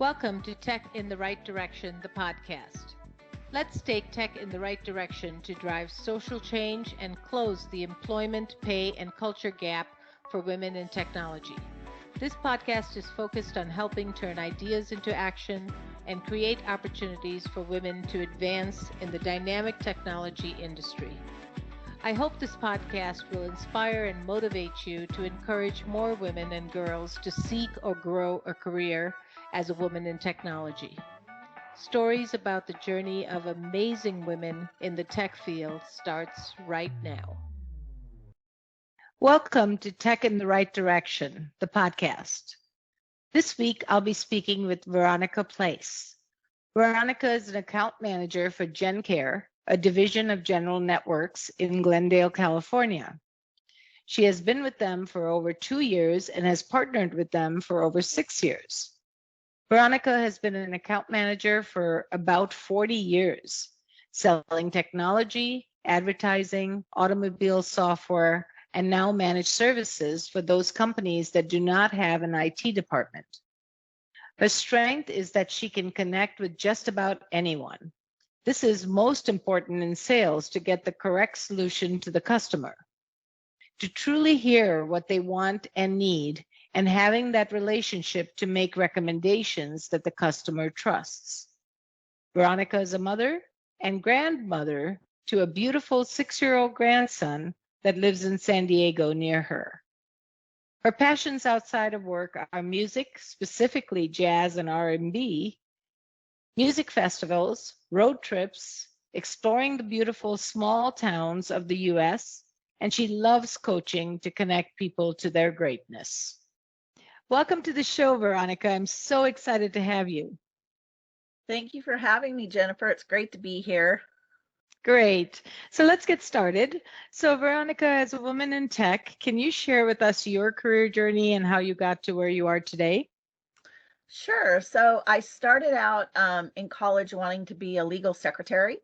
Welcome to Tech in the Right Direction, the podcast. Let's take tech in the right direction to drive social change and close the employment, pay, and culture gap for women in technology. This podcast is focused on helping turn ideas into action and create opportunities for women to advance in the dynamic technology industry. I hope this podcast will inspire and motivate you to encourage more women and girls to seek or grow a career as a woman in technology. Stories about the journey of amazing women in the tech field starts right now. Welcome to Tech in the Right Direction, the podcast. This week I'll be speaking with Veronica Place. Veronica is an account manager for GenCare, a division of General Networks in Glendale, California. She has been with them for over 2 years and has partnered with them for over 6 years. Veronica has been an account manager for about 40 years, selling technology, advertising, automobile software, and now managed services for those companies that do not have an IT department. Her strength is that she can connect with just about anyone. This is most important in sales to get the correct solution to the customer. To truly hear what they want and need, and having that relationship to make recommendations that the customer trusts. Veronica is a mother and grandmother to a beautiful 6-year-old grandson that lives in San Diego near her. Her passions outside of work are music, specifically jazz and R&B, music festivals, road trips, exploring the beautiful small towns of the U.S., and she loves coaching to connect people to their greatness. Welcome to the show, Veronica. I'm so excited to have you. Thank you for having me, Jennifer. It's great to be here. Great. So let's get started. So Veronica, as a woman in tech, can you share with us your career journey and how you got to where you are today? Sure. So I started out in college wanting to be a legal secretary.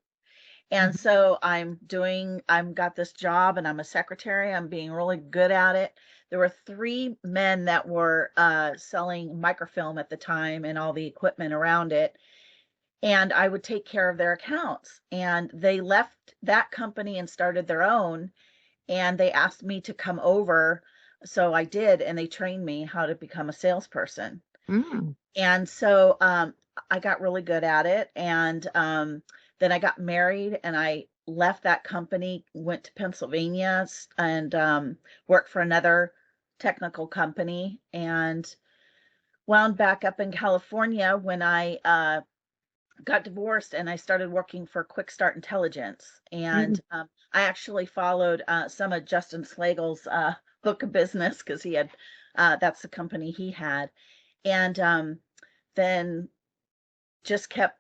And so I've got this job and I'm a secretary. I'm being really good at it. There were 3 men that were selling microfilm at the time and all the equipment around it. And I would take care of their accounts. And they left that company and started their own. And they asked me to come over. So I did. And they trained me how to become a salesperson. Mm. And so I got really good at it. And then I got married and I left that company, went to Pennsylvania and worked for another technical company and wound back up in California when I got divorced and I started working for Quick Start Intelligence. And I actually followed some of Justin Slagle's book of business because he had, that's the company he had. And then just kept,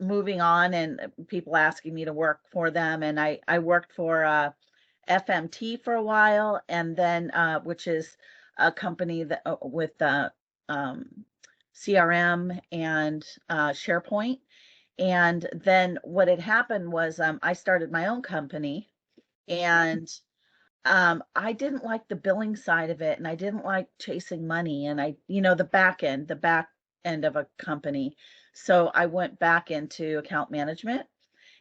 moving on and people asking me to work for them. And I worked for FMT for a while, and then which is a company that with CRM and SharePoint. And then what had happened was I started my own company, and I didn't like the billing side of it, and I didn't like chasing money, and the back end of a company. So I went back into account management.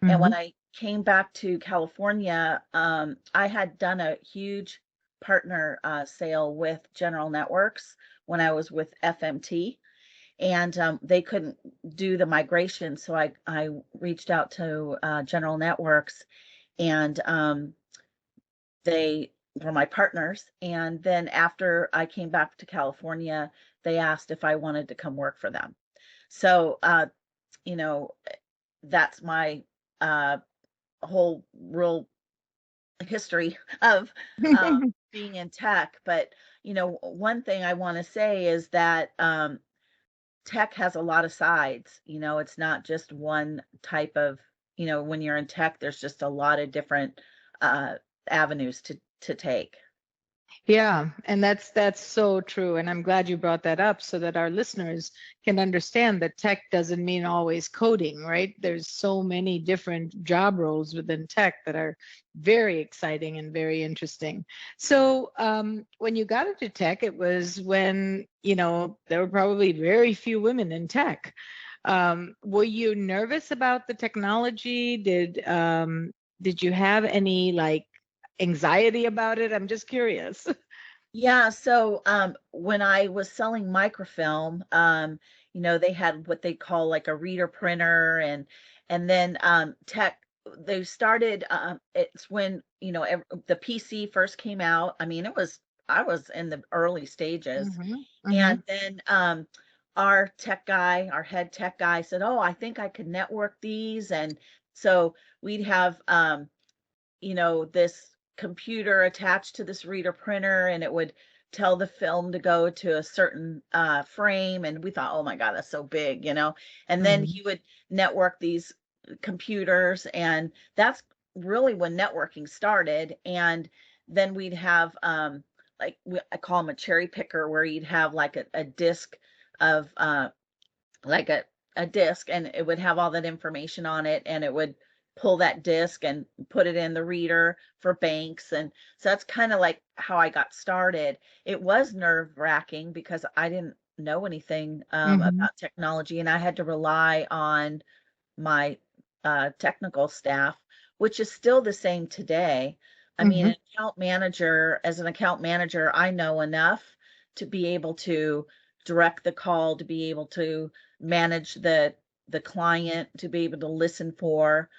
And when I came back to California, I had done a huge partner sale with General Networks when I was with FMT, and they couldn't do the migration. So I reached out to General Networks, and they were my partners. And then after I came back to California, they asked if I wanted to come work for them. So, that's my whole real history of being in tech. But, one thing I want to say is that tech has a lot of sides. It's not just one type of, when you're in tech, there's just a lot of different avenues to take. Yeah, and that's so true. And I'm glad you brought that up so that our listeners can understand that tech doesn't mean always coding, right? There's so many different job roles within tech that are very exciting and very interesting. So when you got into tech, it was when, there were probably very few women in tech. Were you nervous about the technology? Did you have any like anxiety about it? I'm just curious. Yeah, so when I was selling microfilm, they had what they call like a reader printer, and then tech. They started. It's when the PC first came out. I mean, I was in the early stages, Mm-hmm. Mm-hmm. and then our head tech guy said, "Oh, I think I could network these," and so we'd have this computer attached to this reader printer, and it would tell the film to go to a certain frame. And we thought, oh my God, that's so big, And then Mm-hmm. he would network these computers, and that's really when networking started. And then we'd have I call them a cherry picker, where you'd have like a disc of like a disc, and it would have all that information on it, and it would pull that disc and put it in the reader for banks. And so that's kind of like how I got started. It was nerve wracking because I didn't know anything Mm-hmm. about technology, and I had to rely on my technical staff, which is still the same today. I mean, Mm-hmm. as an account manager, I know enough to be able to direct the call, to be able to manage the client, to be able to listen for.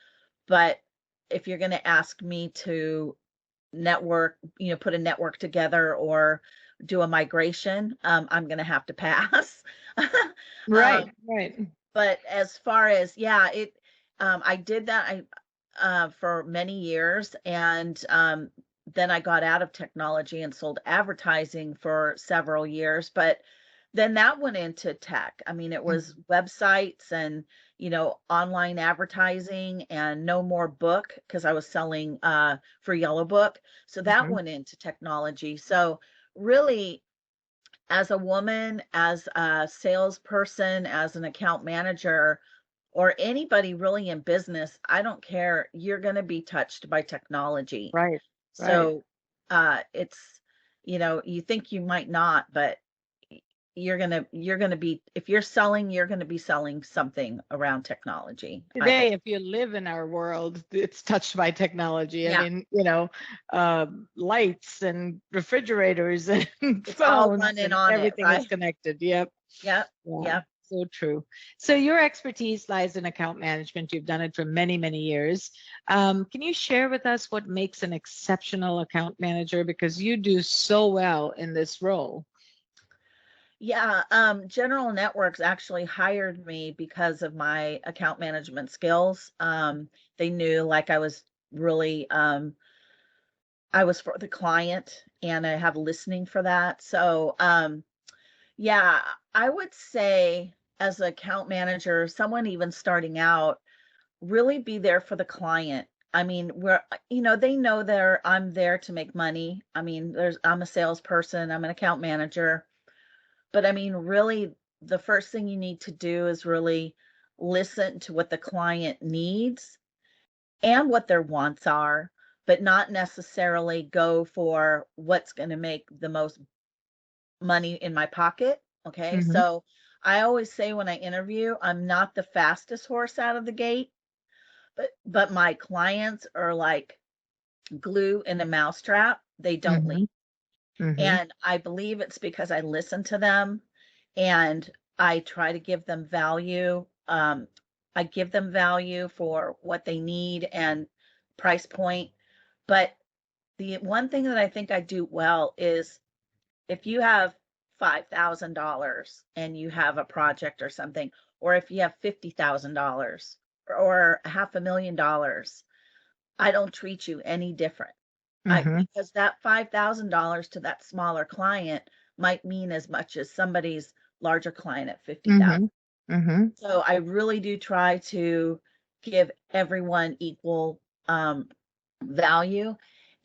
But if you're going to ask me to network, put a network together or do a migration, I'm going to have to pass. um, Right, right. but as far as, yeah, I did that for many years, and then I got out of technology and sold advertising for several years. But then that went into tech. I mean, it was Mhm. websites and, online advertising, and no more book, because I was selling for Yellow Book. So that Mhm. went into technology. So really, as a woman, as a salesperson, as an account manager, or anybody really in business, I don't care, you're going to be touched by technology. Right, right. So it's, you think you might not, but you're going to be, if you're selling, you're going to be selling something around technology, I Today, believe. if you live in our world, it's touched by technology. I Yeah, mean, lights and refrigerators and it's all phones running and on it, everything is right? connected. Yep. Yep, Yeah. yep. So true. So your expertise lies in account management. You've done it for many, many years. Can you share with us what makes an exceptional account manager? Because you do so well in this role. Yeah, General Networks actually hired me because of my account management skills. They knew, like, I was for the client, and I have listening for that. So, yeah, I would say, as an account manager, someone even starting out, really be there for the client. I mean, they know I'm there to make money. I mean, I'm a salesperson, I'm an account manager. But I mean, really, the first thing you need to do is really listen to what the client needs and what their wants are, but not necessarily go for what's going to make the most money in my pocket. Okay. Hmm. So I always say, when I interview, I'm not the fastest horse out of the gate, but my clients are like glue in a mousetrap. They don't leave. Hmm. Hmm. And I believe it's because I listen to them, and I try to give them value. I give them value for what they need and price point. But the one thing that I think I do well is, if you have $5,000 and you have a project or something, or if you have $50,000 or $500,000, I don't treat you any different. Hmm. Because that $5,000 to that smaller client might mean as much as somebody's larger client at 50,000. Hmm. Hmm. So I really do try to give everyone equal value.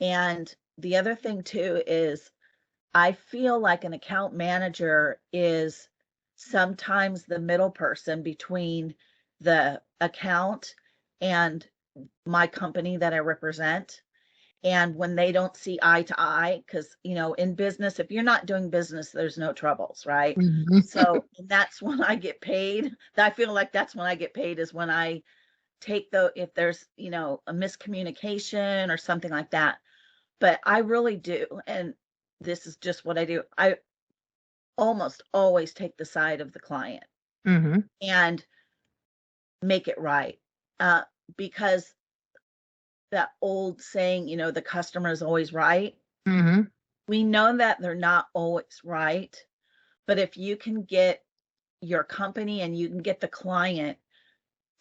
And the other thing too is, I feel like an account manager is sometimes the middle person between the account and my company that I represent. And when they don't see eye to eye, because, in business, if you're not doing business, there's no troubles, right? Mhm. So and that's when I get paid. I feel like that's when I get paid, is when I if there's, a miscommunication or something like that. But I really do. And this is just what I do. I almost always take the side of the client Mhm. and make it right. Uh, because that old saying, the customer is always right. Mhm. We know that they're not always right, but if you can get your company and you can get the client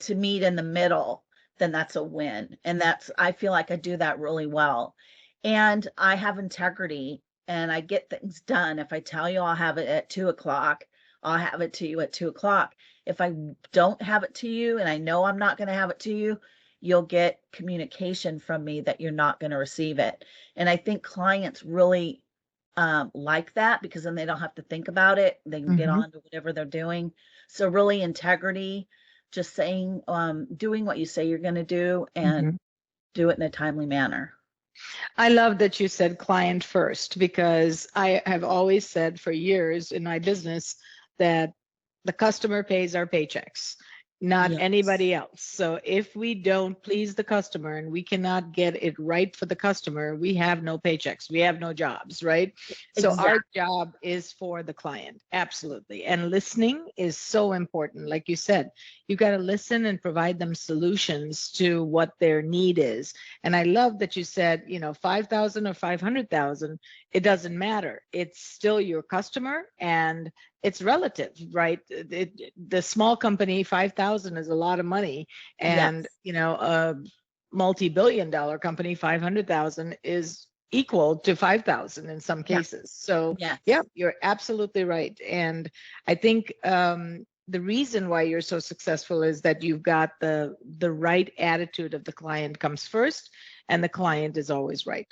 to meet in the middle, then that's a win. And I feel like I do that really well. And I have integrity and I get things done. If I tell you I'll have it at 2 o'clock, I'll have it to you at 2 o'clock. If I don't have it to you and I know I'm not going to have it to you, you'll get communication from me that you're not going to receive it. And I think clients really like that, because then they don't have to think about it. They can get Mhm. on to whatever they're doing. So really integrity, just saying, doing what you say you're going to do and Mhm. do it in a timely manner. I love that you said client first, because I have always said for years in my business that the customer pays our paychecks, not Yes. anybody else. So if we don't please the customer and we cannot get it right for the customer, we have no paychecks, we have no jobs, right? So our Exactly. job is for the client. Absolutely. And listening is so important. Like you said, you got to listen and provide them solutions to what their need is. And I love that you said, 5,000 or 500,000, it doesn't matter. It's still your customer and it's relative, right? The small company, 5,000 is a lot of money. And, Yes. a multi-billion dollar company, 500,000 is equal to 5,000 in some Yeah. cases. So, yeah, Yes. you're absolutely right. And I think the reason why you're so successful is that you've got the right attitude of the client comes first, and the client is always right.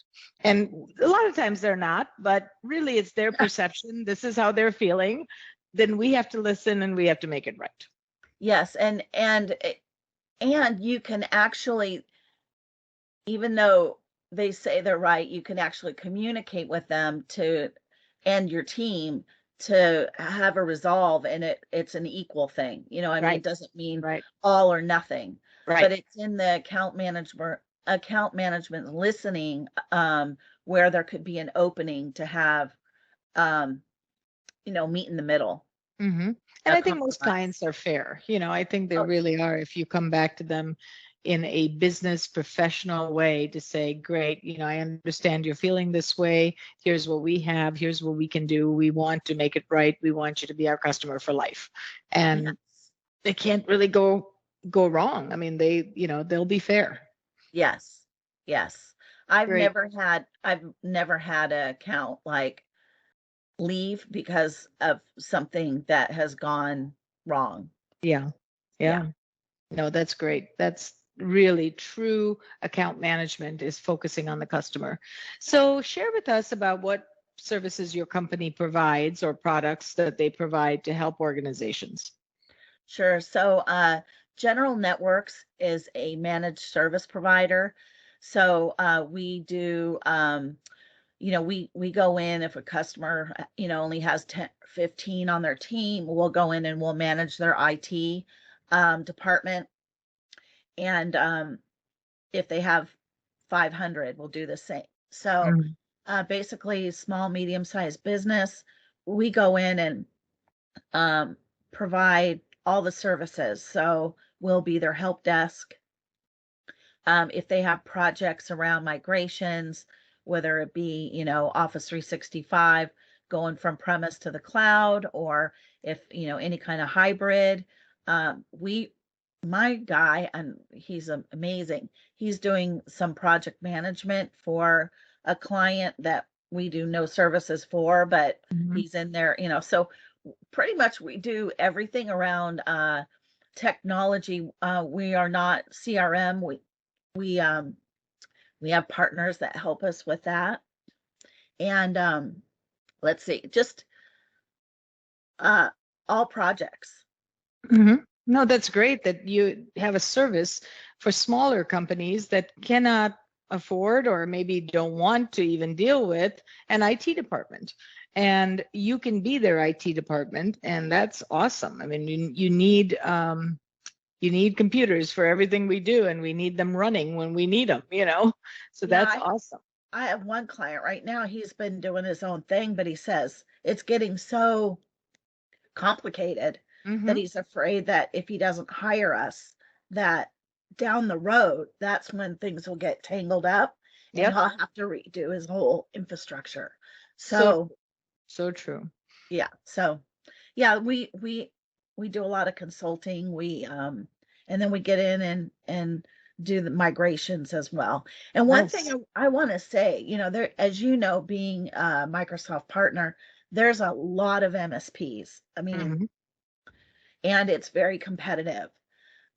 And a lot of times they're not, but really it's their perception. This is how they're feeling. Then we have to listen and we have to make it right. Yes. And you can actually, even though they say they're right, you can actually communicate with them and your team to have a resolve, and it's an equal thing. I mean, it Right, doesn't mean right, all or nothing, but right. it's in the account management listening, where there could be an opening to have, um, meet in the middle, hmm And a I think most compromise. clients are fair. I think they Oh, really are. If you come back to them in a business professional way to say, great, I understand you're feeling this way. Here's what we have. Here's what we can do. We want to make it right. We want you to be our customer for life. And yes. they can't really go wrong. I mean, they'll be fair. Yes. Yes. I've Great. never had I've never had a account like leave because of something that has gone wrong. Yeah. Yeah. Yeah. No, that's great. That's really true account management, is focusing on the customer. So share with us about what services your company provides or products that they provide to help organizations. Sure. So, General Networks is a managed service provider. So, we do, we go in if a customer, only has 10, 15 on their team, we'll go in and we'll manage their IT department. And if they have 500, we'll do the same. So, Mhm. basically, small, medium-sized business, we go in and provide all the services. So we'll be their help desk. If they have projects around migrations, whether it be, Office 365 going from premise to the cloud, or if, any kind of hybrid, my guy, and he's amazing. He's doing some project management for a client that we do no services for, but Mhm. he's in there, so pretty much we do everything around technology. We are not CRM. We um we have partners that help us with that. And let's see, just uh, all projects. No, that's great that you have a service for smaller companies that cannot afford or maybe don't want to even deal with an IT department. And you can be their IT department, and that's awesome. I mean, you need computers for everything we do, and we need them running when we need them, you know. So Yeah, that's awesome. I have one client right now. He's been doing his own thing, but he says it's getting so complicated that Hmm. he's afraid that if he doesn't hire us, that down the road, that's when things will get tangled up and Yep. he'll have to redo his whole infrastructure. So So, so true. yeah. So, yeah, we do a lot of consulting. And then we get in and do the migrations as well. And one thing Nice. I want to say, there, as you know, being a Microsoft partner, there's a lot of MSPs. I mean, Hmm. and it's very competitive.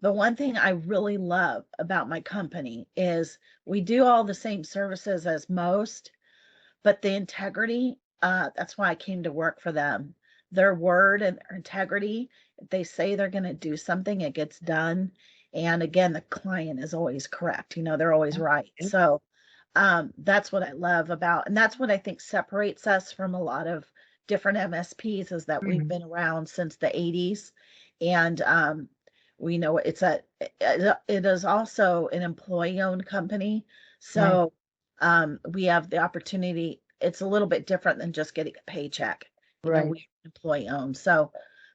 The one thing I really love about my company is we do all the same services as most, but the integrity, that's why I came to work for them. Their word and their integrity, if they say they're going to do something, it gets done. And again, the client is always correct. They're always right. Yep. So that's what I love about, and that's what I think separates us from a lot of different MSPs is that we've Mhm. been around since the 80s. And we know it is also an employee-owned company. Nice. So we have the opportunity. It's a little bit different than just getting a paycheck. Right. We employee owned. So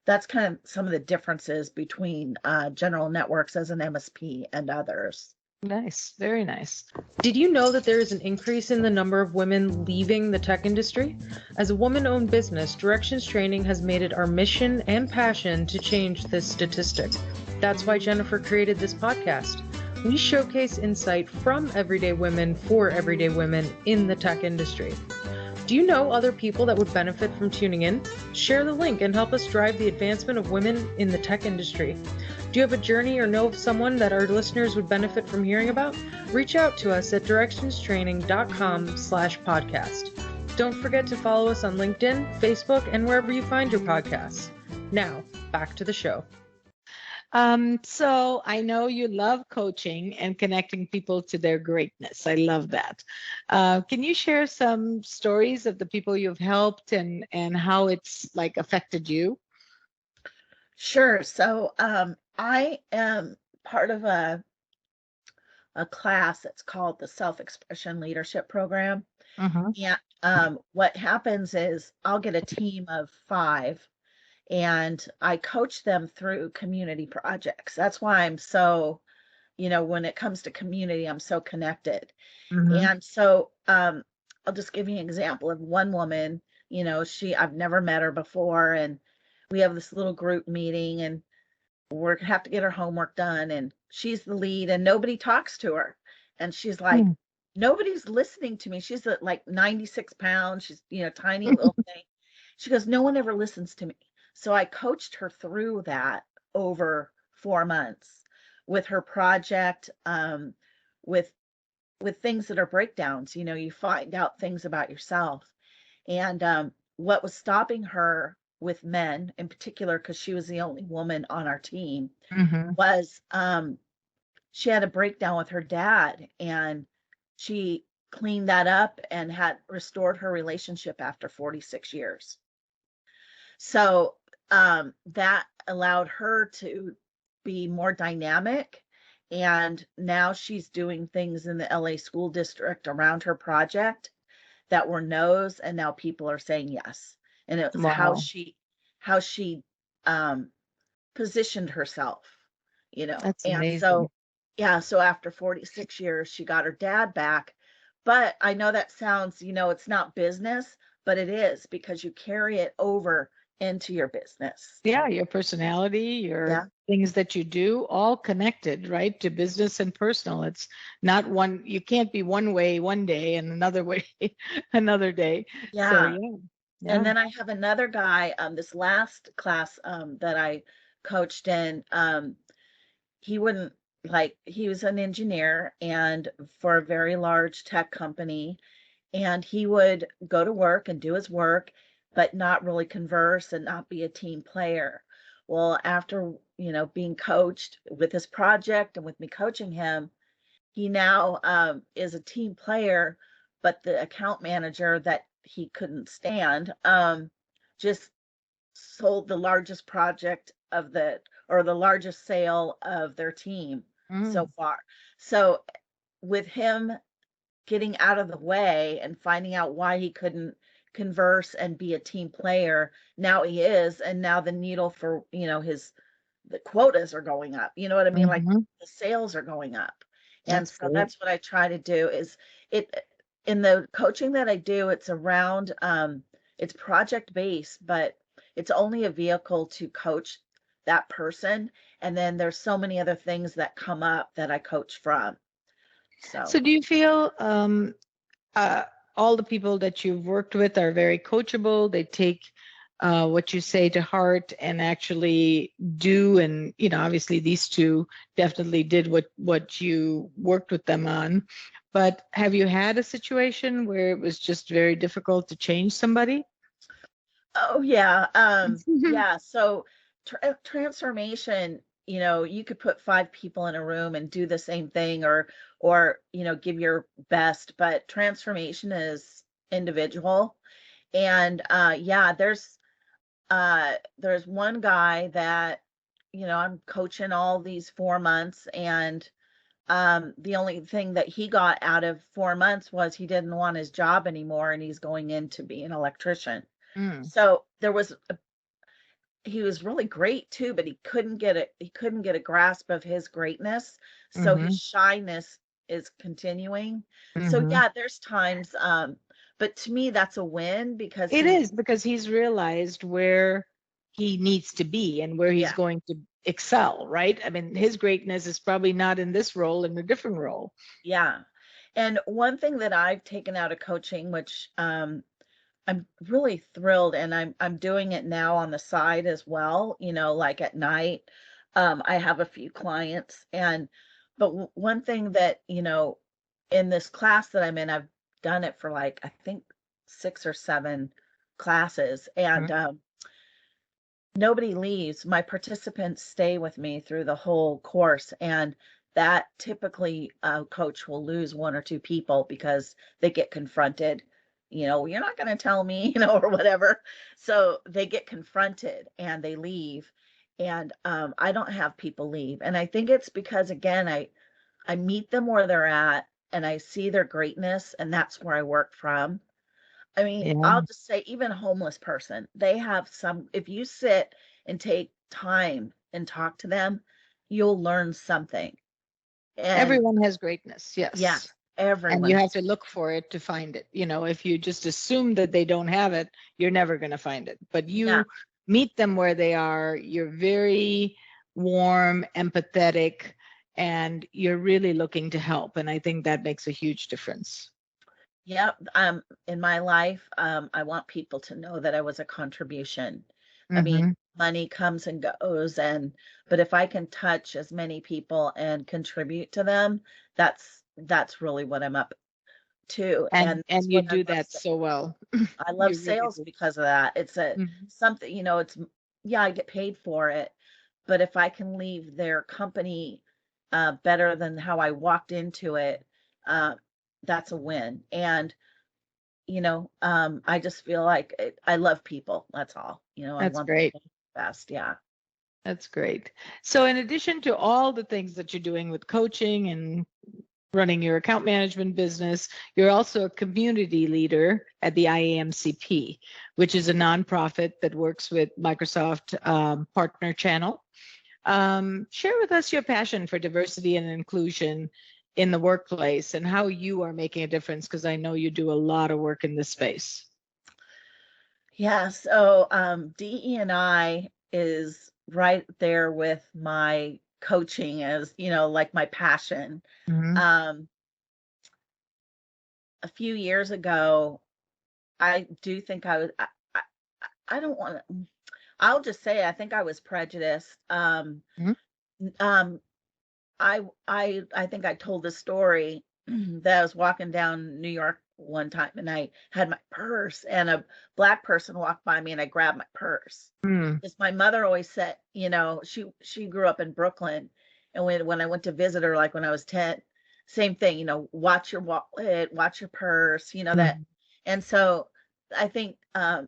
that's kind of some of the differences between General Networks as an MSP and others. Nice. Very nice. Did you know that there is an increase in the number of women leaving the tech industry? As a woman owned business, Directions Training has made it our mission and passion to change this statistic. That's why Jennifer created this podcast. We showcase insight from everyday women for everyday women in the tech industry. Do you know other people that would benefit from tuning in? Share the link and help us drive the advancement of women in the tech industry. Do you have a journey or know of someone that our listeners would benefit from hearing about? Reach out to us at directionstraining.com/podcast. Don't forget to follow us on LinkedIn, Facebook, and wherever you find your podcasts. Now, back to the show. So I know you love coaching and connecting people to their greatness. I love that. Can you share some stories of the people you've helped and how it's like affected you? Sure. So I am part of a class that's called the Self-Expression Leadership Program. Uh-huh. Yeah. What happens is I'll get a team of 5 and I coach them through community projects. That's why I'm so, when it comes to community, I'm so connected. Mm-hmm. And so I'll just give you an example of one woman, I've never met her before, and we have this little group meeting and we have to get her homework done, and she's the lead and nobody talks to her. And she's like, nobody's listening to me. She's at like 96 pounds. She's, tiny little thing. She goes, no one ever listens to me. So I coached her through that over 4 months with her project, with things that are breakdowns. You find out things about yourself. And what was stopping her with men in particular, because she was the only woman on our team, Mm-hmm. was she had a breakdown with her dad, and she cleaned that up and had restored her relationship after 46 years. So that allowed her to be more dynamic. And now she's doing things in the LA school district around her project that were no's, and now people are saying yes. And it was Wow. how she um, positioned herself, That's And amazing. so, yeah, so after 46 years, she got her dad back. But I know that sounds, it's not business, but it is because you carry it over into your business. Yeah, your personality, your Yeah. things that you do, all connected, right, to business and personal. It's not one, you can't be one way one day and another way another day. So Yeah. yeah, And yeah. then I have another guy, this last class that I coached in, he wouldn't he was an engineer and for a very large tech company, and he would go to work and do his work, but not really converse and not be a team player. Well, after, being coached with this project and with me coaching him, he now is a team player, but the account manager that he couldn't stand just sold the largest project of the largest sale of their team so Mm. far. So with him getting out of the way and finding out why he couldn't converse and be a team player, now he is, and now the needle for, the quotas are going up. You know what I mean? Like Hmm. the sales are going up. And That's so great. that's what I try to do is it in the coaching that I do, it's around it's project based, but it's only a vehicle to coach that person. And then there's so many other things that come up that I coach from. So, So do you feel uh, all the people that you've worked with are very coachable? They take what you say to heart and actually do. And obviously these two definitely did what you worked with them on. But have you had a situation where it was just very difficult to change somebody? oh yeah, yeah. So transformation, you could put five people in a room and do the same thing, or give your best, but transformation is individual. And yeah, there's one guy that I'm coaching all these 4 months, and the only thing that he got out of 4 months was he didn't want his job anymore, and he's going in to be an electrician. Mm, So he was really great too, but he couldn't get a grasp of his greatness. So his mm-hmm, shyness is continuing. So mm-hmm. yeah, there's times, but to me that's a win because It is because he's realized where he needs to be and where he's yeah, going to excel, right? I mean, his greatness is probably not in this role, in a different role. yeah. And one thing that I've taken out of coaching, which I'm really thrilled, and I'm doing it now on the side as well, like at night. I have a few clients, but one thing that, in this class that I'm in, I've done it for like, I think 6 or 7 classes, and Mhm. nobody leaves. My participants stay with me through the whole course, and that typically a coach will lose one or two people because they get confronted. You're not going to tell me, or whatever. So they get confronted and they leave. And I don't have people leave. And I think it's because, again, I meet them where they're at and I see their greatness, and that's where I work from. I mean, I'll Yeah. just say, even a homeless person, they have if you sit and take time and talk to them, you'll learn something. And Everyone has greatness, yes. yes, And you everyone have has. to look for it to find it. If you just assume that they don't have it, you're never going to find it. But Yeah. you meet them where they are, you're very warm, empathetic, and you're really looking to help. And I think that makes a huge difference. Yep. In my life, I want people to know that I was a contribution. I mean, Hmm. money comes and goes, but if I can touch as many people and contribute to them, that's really what I'm up to. And And that's you what I do love. that so well. I love You really sales do. because of that. It's Mhm. something, yeah, I get paid for it, but if I can leave their company better than how I walked into it, uh, that's a win. And, I just feel like I love people. That's all. I That's want them great. to be the best. Yeah. That's great. So, in addition to all the things that you're doing with coaching and running your account management business, you're also a community leader at the IAMCP, which is a nonprofit that works with Microsoft Partner Channel. Share with us your passion for diversity and inclusion in the workplace and how you are making a difference, because I know you do a lot of work in this space. Yeah. So DE&I is right there with my coaching as, like my passion. Mhm. Um, a few years ago, I do think I don't want to, I'll just say I think I was prejudiced. Mhm. Um, I think I told the story that I was walking down New York one time, and I had my purse, and a black person walked by me, and I grabbed my purse. Mm. Because my mother always said, she grew up in Brooklyn, and when I went to visit her, like when I was 10, same thing, watch your wallet, watch your purse, that. Mm. And so I think I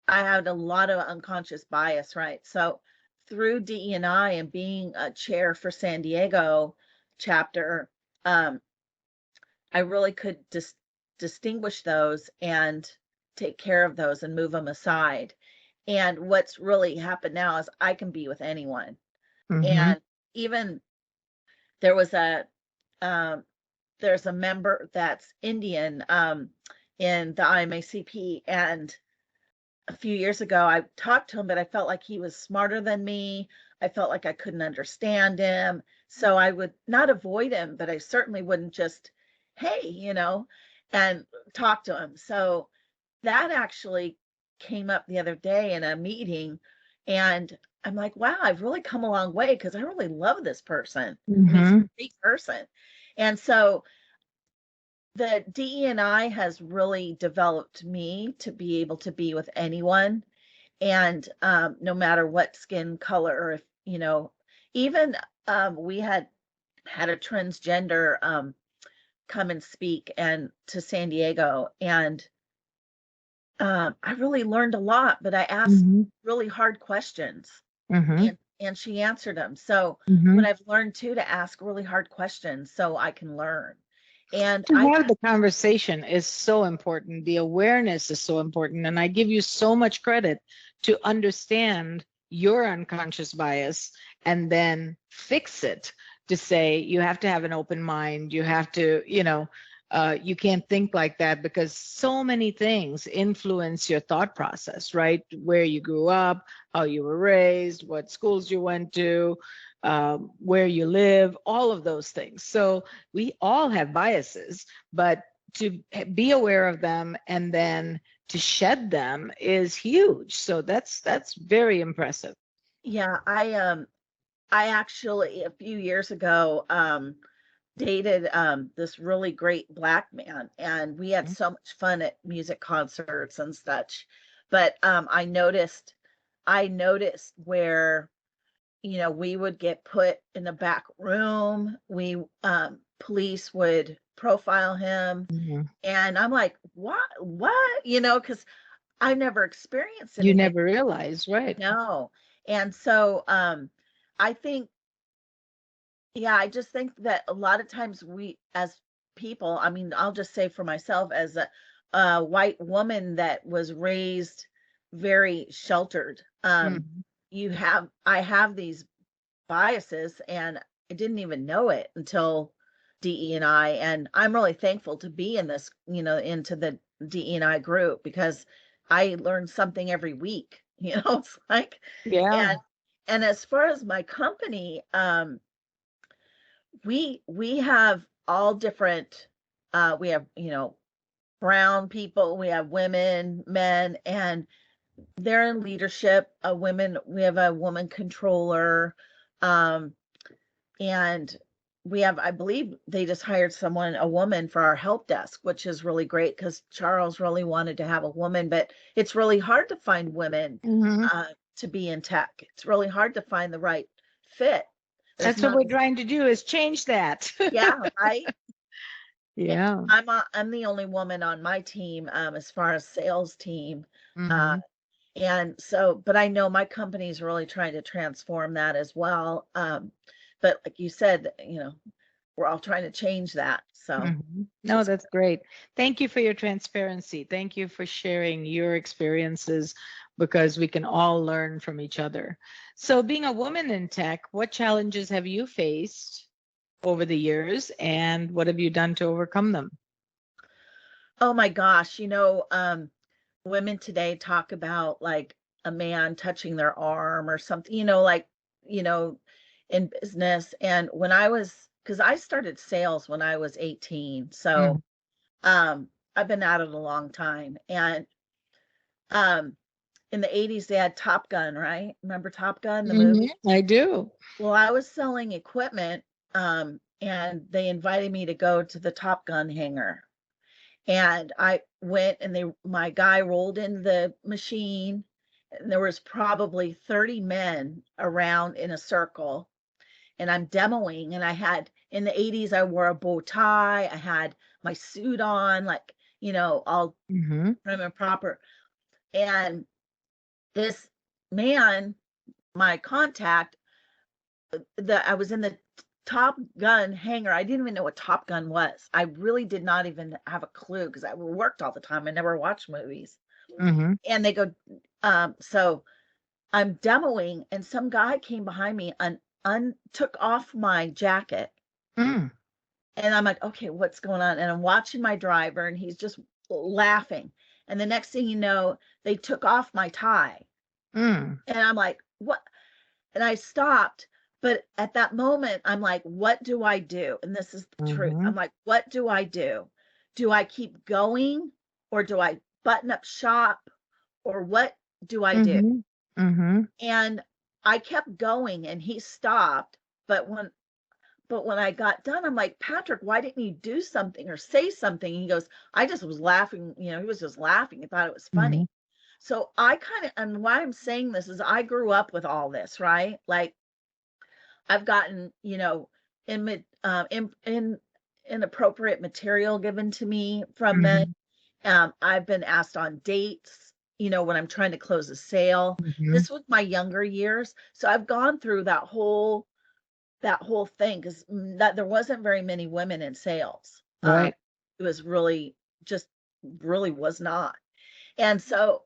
had a lot of unconscious bias, right? So through DE&I and being a chair for San Diego chapter, I really could distinguish those and take care of those and move them aside. And what's really happened now is I can be with anyone. Mm-hmm. And even there was there's a member that's Indian in the IMACP, and a few years ago I talked to him, but I felt like he was smarter than me. I felt like I couldn't understand him. So I would not avoid him, but I certainly wouldn't just, hey, and talk to him. So that actually came up the other day in a meeting, and I'm like, wow, I've really come a long way because I really love this person. I mean, he's Mm-hmm. a great person. And so the DE&I has really developed me to be able to be with anyone, and no matter what skin color, or if even we had a transgender come and speak and to San Diego, and I really learned a lot, but I asked Mm-hmm. really hard questions, Mm-hmm. and she answered them. So Mm-hmm. what I've learned too, to ask really hard questions so I can learn. And To I've have had, the conversation is so important. The awareness is so important. And I give you so much credit to understand your unconscious bias and then fix it, to say you have to have an open mind. You have to, you can't think like that, because so many things influence your thought process, right? Where you grew up, how you were raised, what schools you went to, where you live, all of those things. So we all have biases, but to be aware of them and then to shed them is huge. So that's very impressive. yeah, I actually a few years ago dated this really great black man, and we had so much fun at music concerts and such. But I noticed where we would get put in the back room. Police would profile him, Mhm. and I'm like, what? Because I never experienced You anything. never realize, right? No. And so I think, yeah, I just think that a lot of times we as people, I mean, I'll just say for myself as a white woman that was raised very sheltered, Mhm. I have these biases, and I didn't even know it until DE&I, and I'm really thankful to be in this, into the DE&I group, because I learn something every week, it's like. Yeah. And as far as my company, we have all different, we have, brown people, we have women, men, and they're in leadership. We have a woman controller, um, and we have, I believe they just hired a woman for our help desk, which is really great because Charles really wanted to have a woman, but it's really hard to find women Hmm. to be in tech. It's really hard to find the right fit. There's That's what not we're a, trying to do, is change that. yeah, right. And Yeah. I'm the only woman on my team, as far as sales team. Uh, Hmm. and so, but I know my company is really trying to transform that as well. But like you said, we're all trying to change that. So No, it's, that's great. Thank you for your transparency. Thank you for sharing your experiences, because we can all learn from each other. So, being a woman in tech, what challenges have you faced over the years, and what have you done to overcome them? oh my gosh, women today talk about like a man touching their arm or something, you know, in business. And because I started sales when I was 18. So Mm. I've been at it a long time. And um, in the 80s, they had Top Gun, right? Remember Top Gun, the Hmm. movie? I do. Well, I was selling equipment, and they invited me to go to the Top Gun hangar. And I went and my guy rolled in the machine and there was probably 30 men around in a circle and I'm demoing and I had in the 80s I wore a bow tie, I had my suit on, like, all prim and proper. And this man, my contact, I was in the Top Gun hangar. I didn't even know what Top Gun was. I really did not even have a clue because I worked all the time. I never watched movies. And they go, so I'm demoing, and some guy came behind me and took off my jacket. Mm. And I'm like, okay, what's going on? And I'm watching my driver, and he's just laughing. And the next thing you know, they took off my tie. Mm. And I'm like, what? And I stopped. But at that moment, I'm like, what do I do? And this is the truth. I'm like, what do I do? Do I keep going or do I button up shop or what do I do? And I kept going and he stopped. But when I got done, I'm like, Patrick, why didn't you do something or say something? And he goes, I just was laughing. He was just laughing. He thought it was funny. So and why I'm saying this is I grew up with all this, right? Like I've gotten, inappropriate material given to me from men. I've been asked on dates, when I'm trying to close a sale. This was my younger years. So I've gone through that whole thing because that there wasn't very many women in sales. Right. It was really was not. And so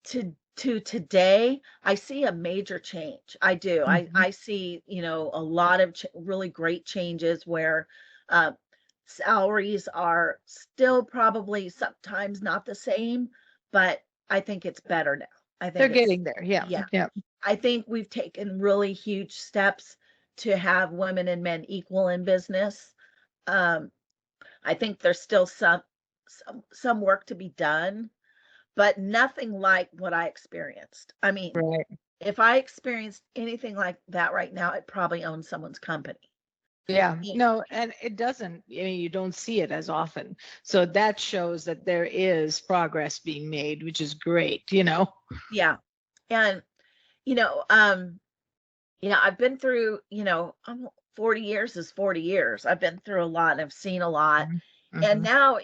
to today, I see a major change. I do. I see, a lot of really great changes where uh, salaries are still probably sometimes not the same, but I think it's better now. I They're think getting there. Yeah. yeah. Yeah. I think we've taken really huge steps to have women and men equal in business. Um, I think there's still some work to be done, but nothing like what I experienced. I mean, Right. if I experienced anything like that right now, I'd probably own someone's company. Yeah. Yeah. No, and it doesn't, you don't see it as often. So that shows that there is progress being made, which is great. Yeah. And, you know, um, I've been through, 40 years is 40 years. I've been through a lot. I've seen a lot. And now,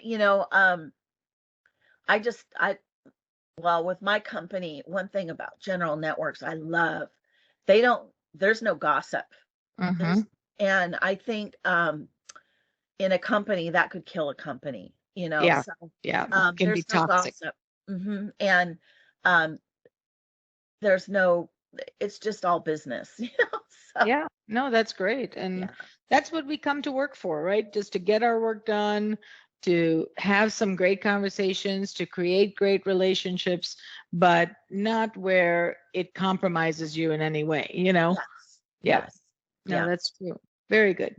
I just, I, well, with my company, one thing about General Networks, I love, there's no gossip. There's, and I think, in a company that could kill a company, Yeah. so, Yeah. Can be there's no toxic. gossip. And, um, there's no, it's just all business, so, Yeah. No, that's great. And yeah, that's what we come to work for, right? Just to get our work done, to have some great conversations, to create great relationships, but not where it compromises you in any way. yes, Yeah. yes, No, yeah. that's true. Very good.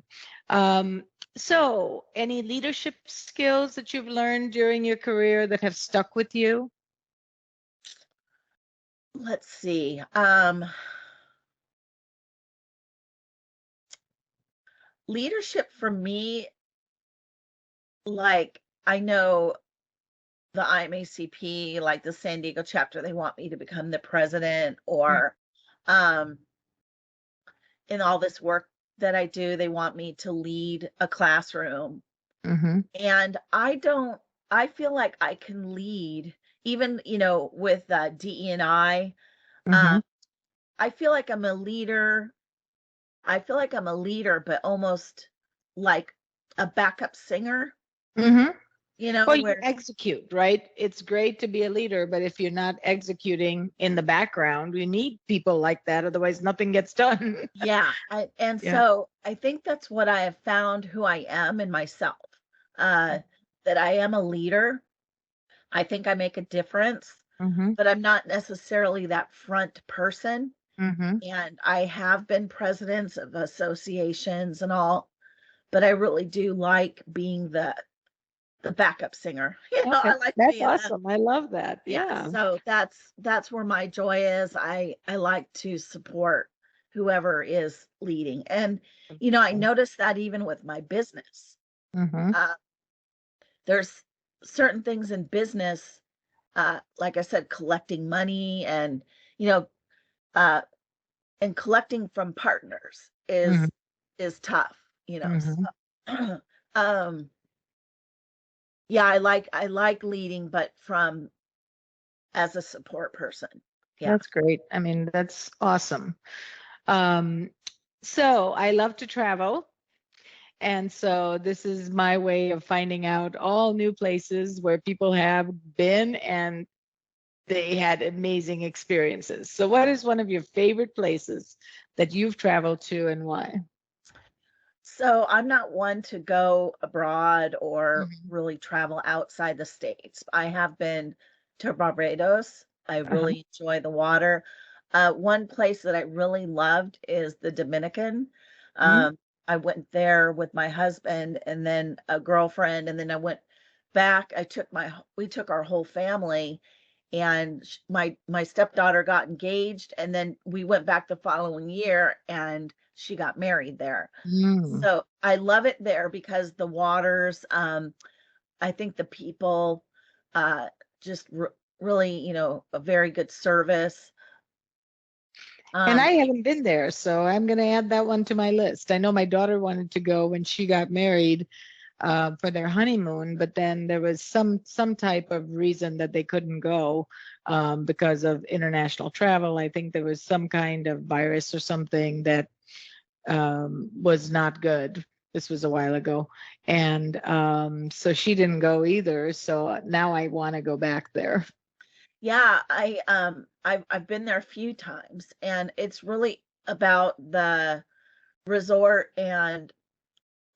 Um, so any leadership skills that you've learned during your career that have stuck with you? Let's see. Leadership for me, like I know the IMACP, like the San Diego chapter, they want me to become the president, or um, in all this work that I do, they want me to lead a classroom. Mm-hmm. And I feel like I can lead, even, with DE&I. Mm-hmm. Um, I feel like I'm a leader. I feel like I'm a leader, but almost like a backup singer, Mm-hmm. Well, you where, execute, right? It's great to be a leader, but if you're not executing in the background, we need people like that. Otherwise, nothing gets done. yeah. And Yeah. so I think that's what I have found who I am in myself, uh, that I am a leader. I think I make a difference, Mm-hmm. but I'm not necessarily that front person. Mm-hmm. And I have been presidents of associations and all, but I really do like being the backup singer. Okay. I like That's being that. awesome. I love that. Yeah, Yeah. so that's where my joy is. I like to support whoever is leading. And I noticed that even with my business. Mm-hmm. Uh, there's certain things in business, like I said, collecting money and, you know, uh, and collecting from partners Hmm. is tough, you know. Hmm. So, um, yeah, I like leading, but from as a support person. Yeah. That's great. I mean, that's awesome. Um, so I love to travel. And so this is my way of finding out all new places where people have been and they had amazing experiences. So what is one of your favorite places that you've traveled to and why? So I'm not one to go abroad or Mhm. really travel outside the States. I have been to Barbados. I Uh-huh. really enjoy the water. One place that I really loved is the Dominican. Mhm. Um, I went there with my husband and then a girlfriend, and then I went back. We took our whole family, and my stepdaughter got engaged, and then we went back the following year, and she got married there. Mm. So I love it there because the waters, I think the people, uh, just really, a very good service. And Um, I haven't been there, so I'm going to add that one to my list. I know my daughter wanted to go when she got married for their honeymoon, but then there was some type of reason that they couldn't go because of international travel. I think there was some kind of virus or something that was not good. This was a while ago, and so she didn't go either. So now I want to go back there. yeah, I've been there a few times, and it's really about the resort and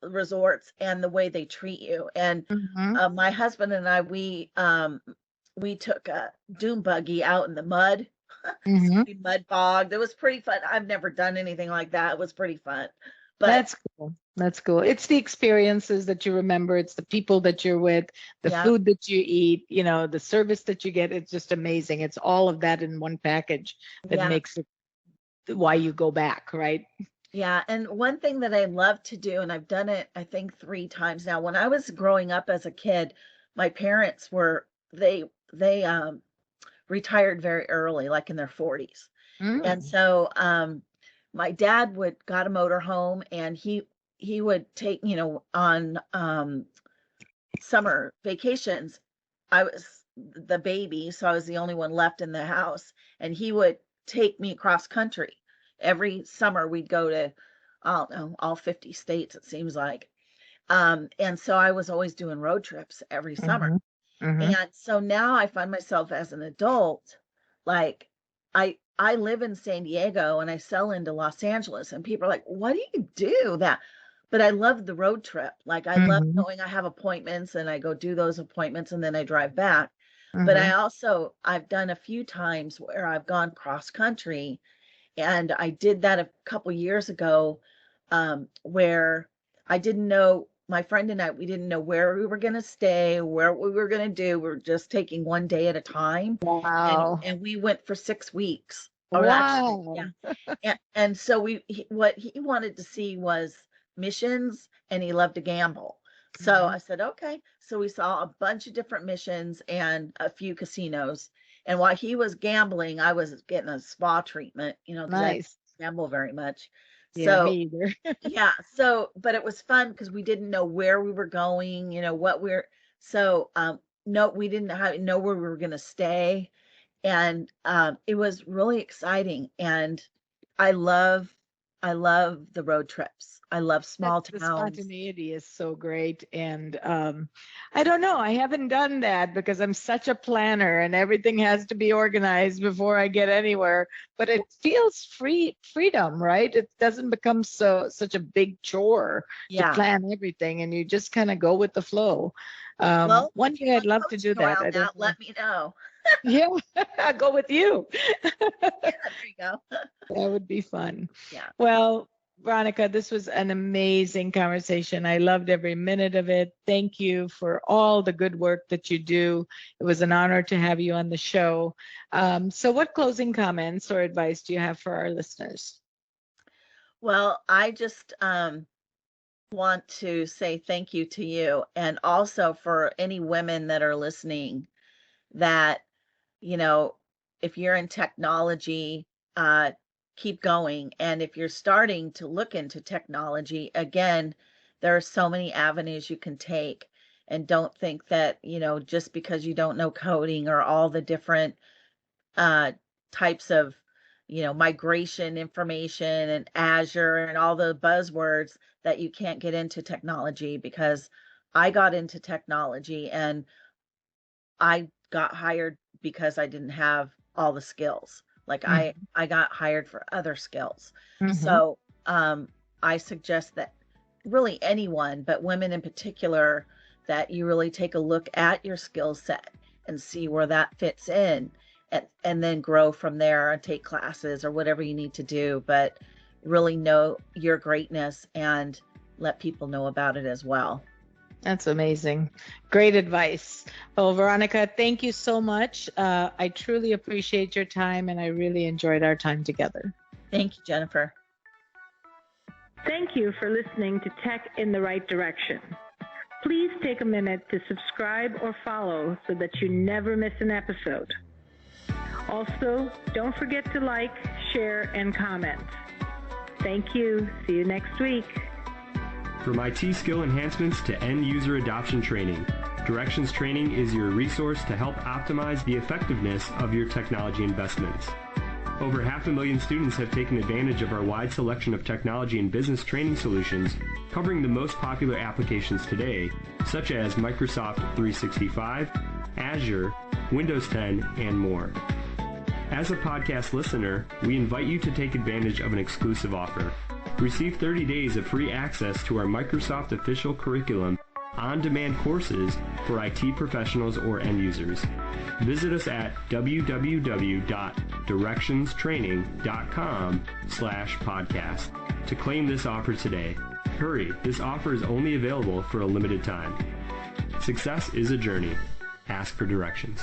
resorts and the way they treat you. And Hmm. my husband and I, we took a dune buggy out in the mud. So Hmm. we mud bogged. It was pretty fun. I've never done anything like that. It was pretty fun. But That's cool. That's cool. It's the experiences that you remember. It's the people that you're with, the yeah, food that you eat, the service that you get. It's just amazing. It's all of that in one package that yeah, makes it why you go back, right? yeah. And one thing that I love to do, and I've done it, I think 3 times now. When I was growing up as a kid, my parents they retired very early, like in their 40s. And Mm. so my dad would got a motor home, and he would take, on summer vacations. I was the baby, so I was the only one left in the house, and he would take me cross country. Every summer we'd go to, I don't know, all 50 states, it seems like. And so I was always doing road trips every summer. Hmm. Hmm. And so now I find myself as an adult, like I live in San Diego and I sell into Los Angeles, and people are like, "What do you do that?" But I love the road trip. Like I love Hmm. knowing I have appointments and I go do those appointments and then I drive back. But Hmm. I've done a few times where I've gone cross country, and I did that a couple years ago, where I didn't know, my friend and I, we didn't know where we were going to stay, what we were going to do. We were just taking one day at a time. Wow. And we went for 6 weeks. Or actually, yeah. Wow. And so what he wanted to see was missions, and he loved to gamble. So Hmm. I said, okay. So we saw a bunch of different missions and a few casinos. And while he was gambling, I was getting a spa treatment, because I don't Nice. gamble very much. Yeah, me So either. yeah, but it was fun because we didn't know where we were going, what we're, so no, we didn't know where we were going to stay. And it was really exciting. And I love I love the road trips. I love That small the towns. spontaneity is so great. And I don't know, I haven't done that because I'm such a planner and everything has to be organized before I get anywhere. But it feels freedom, right? It doesn't become such a big chore to Yeah. plan everything and you just kind of go with the flow. Well, One if you day I'd want love to do coaching that. around I don't that, know. let me know. Yeah, I'll go with you. Yeah, there you go. That would be fun. Yeah. Well, Veronica, this was an amazing conversation. I loved every minute of it. Thank you for all the good work that you do. It was an honor to have you on the show. So, what closing comments or advice do you have for our listeners? Well, I just want to say thank you to you, and also for any women that are listening that, you know, if you're in technology, uh, keep going. And if you're starting to look into technology, again, there are so many avenues you can take. And don't think that, just because you don't know coding or all the different uh, types of, migration information and Azure and all the buzzwords, that you can't get into technology, because I got into technology and I got hired because I didn't have all the skills. Like I got hired for other skills. Mm-hmm. So I suggest that really anyone, but women in particular, that you really take a look at your skill set and see where that fits in, and then grow from there and take classes or whatever you need to do. But really know your greatness and let people know about it as well. That's amazing. Great advice. Well, Veronica, thank you so much. I truly appreciate your time, and I really enjoyed our time together. Thank you, Jennifer. Thank you for listening to Tech in the Right Direction. Please take a minute to subscribe or follow so that you never miss an episode. Also, don't forget to like, share, and comment. Thank you. See you next week. From IT skill enhancements to end-user adoption training, Directions Training is your resource to help optimize the effectiveness of your technology investments. Over 500,000 students have taken advantage of our wide selection of technology and business training solutions, covering the most popular applications today, such as Microsoft 365, Azure, Windows 10, and more. As a podcast listener, we invite you to take advantage of an exclusive offer. Receive 30 days of free access to our Microsoft official curriculum, on-demand courses for IT professionals or end users. Visit us at www.directionstraining.com/podcast to claim this offer today. Hurry, this offer is only available for a limited time. Success is a journey. Ask for directions.